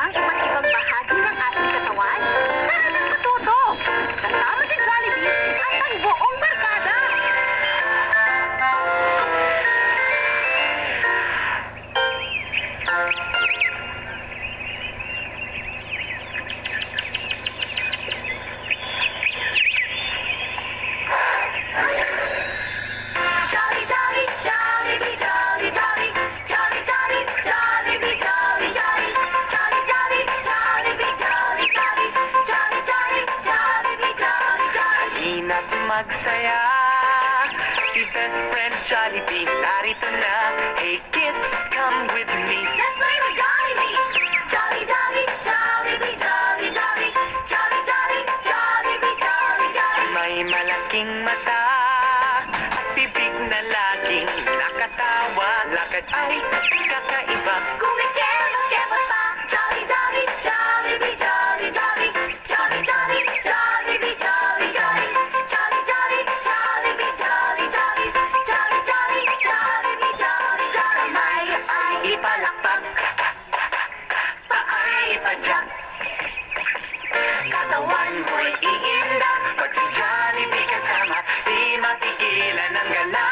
ba ang iba't ibang bahagi ng ating katawan? Tara nang matuto! Kasama si Jollibee at ang buong barkada! Jolly, jolly, Jollibee, jolly, jolly, jolly, jolly, Jollibee, jolly, jolly, jolly, jolly, Jollibee, jolly, jolly, jolly, jolly, Jollibee, jolly, jolly. Ina't magsaya, si best friend Jollibee narito na. Hey kids, come with me. Let's play with Jollibee. Jolly, jolly, Jollibee, jolly, jolly, jolly, jolly, Jollibee, jolly, jolly. May malaking mata at bibig na laging nakatawa. Lakad ay kakaiba. Kumikebot-kebot pa. Jolly, jolly, Jollibee, jolly, jolly, jolly, jolly, Jollibee, jolly, jolly, jolly, jolly, Jollibee, jolly, jolly, jolly, jolly, Jollibee, jolly, jolly. Kamay ay ipalakpak, paay ipadyak, katawan mo'y iinda. Pag si Jollibee kasama, di mapigilan ang gala.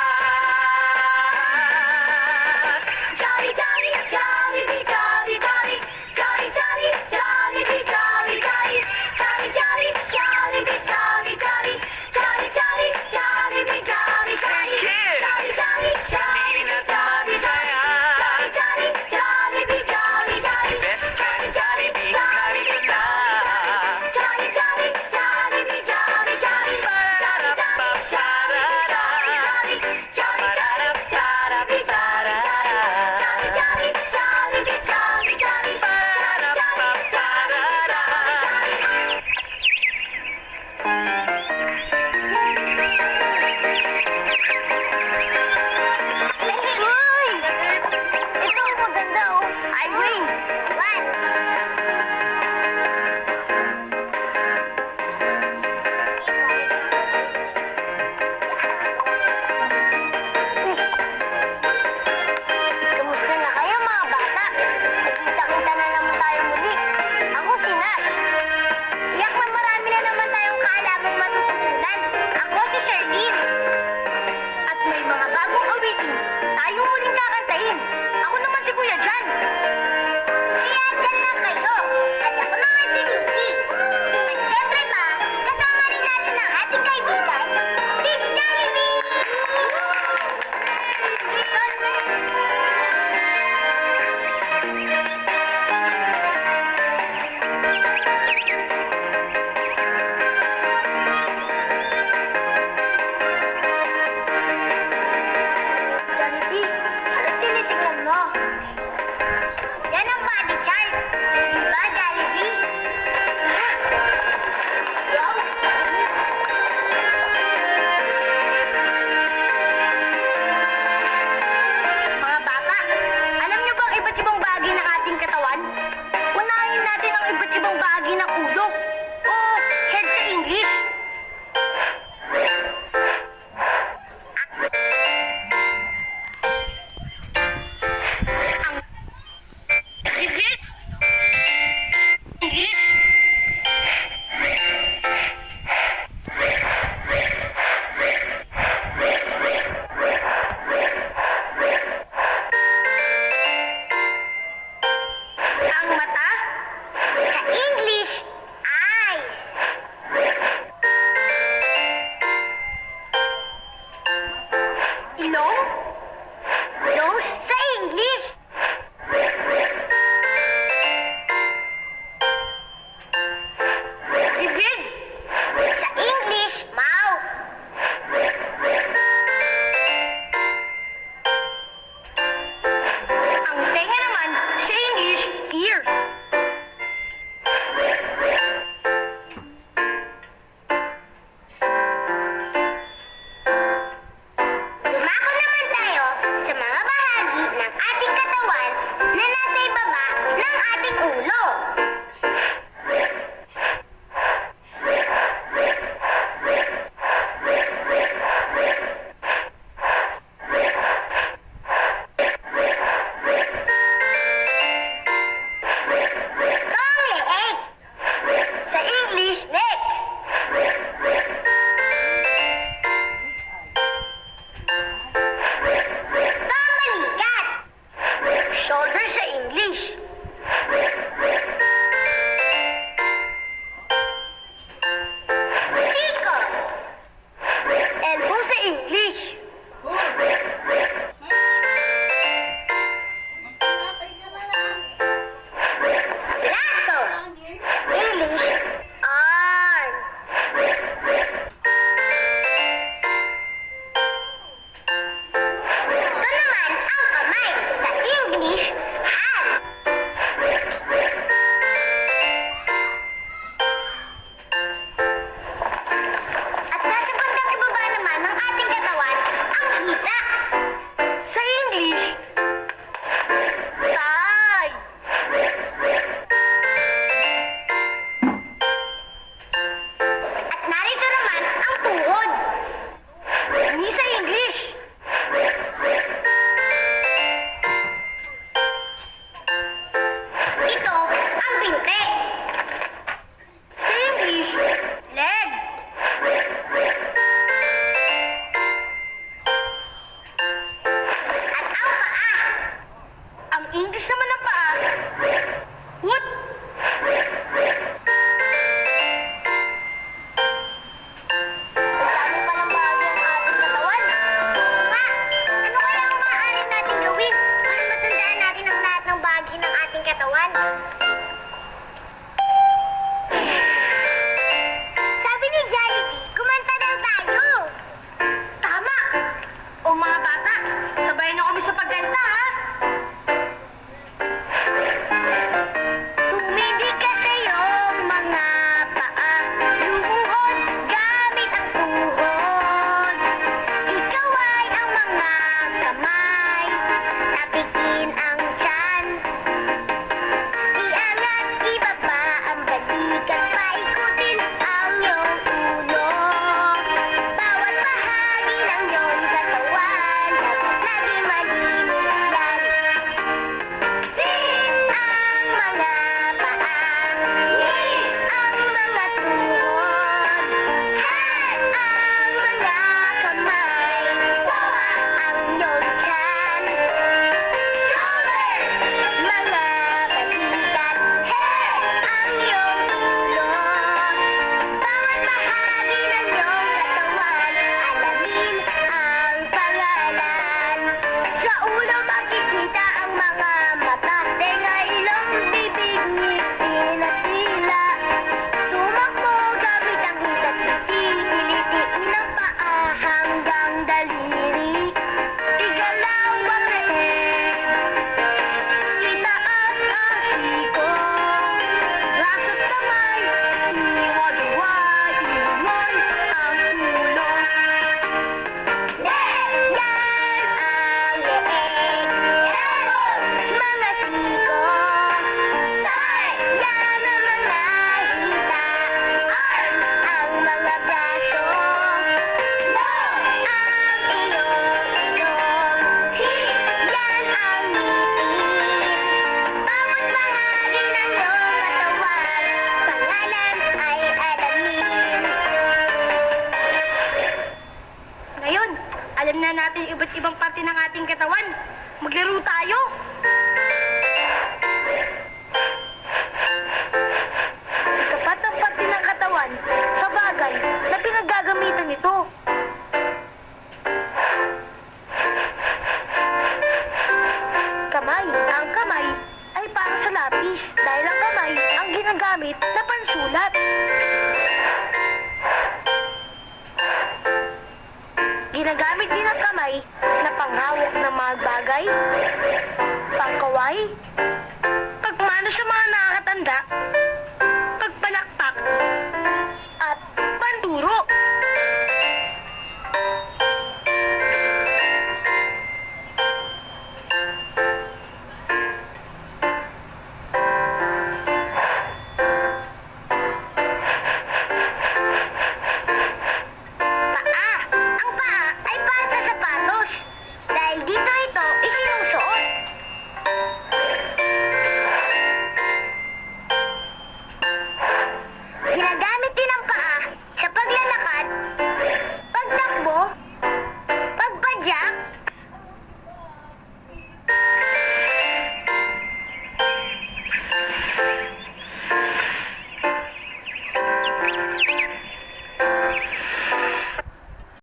Jolly, jolly, Jollibee, jolly, jolly, jolly, jolly, Jollibee, jolly, jolly, jolly, jolly, Jollibee, jolly, jolly, jolly, jolly, Jollibee, jolly, jolly, Kids! jolly, jolly, Halina't magsaya. jolly, jolly, Jollibee, jolly, jolly, Best friend jolly, Jollibee natin yung iba't ibang parte ng ating katawan. Maglaro tayo. Ikapat ang parte ng katawan sa bagay na pinaggagamitan ito. Kamay. Ang kamay ay para sa lapis dahil ang kamay ang ginagamit na pansulat. Ginagamit din ang kamay na panghawak ng mga bagay, pangkaway, pagmano sa mga nakakatanda,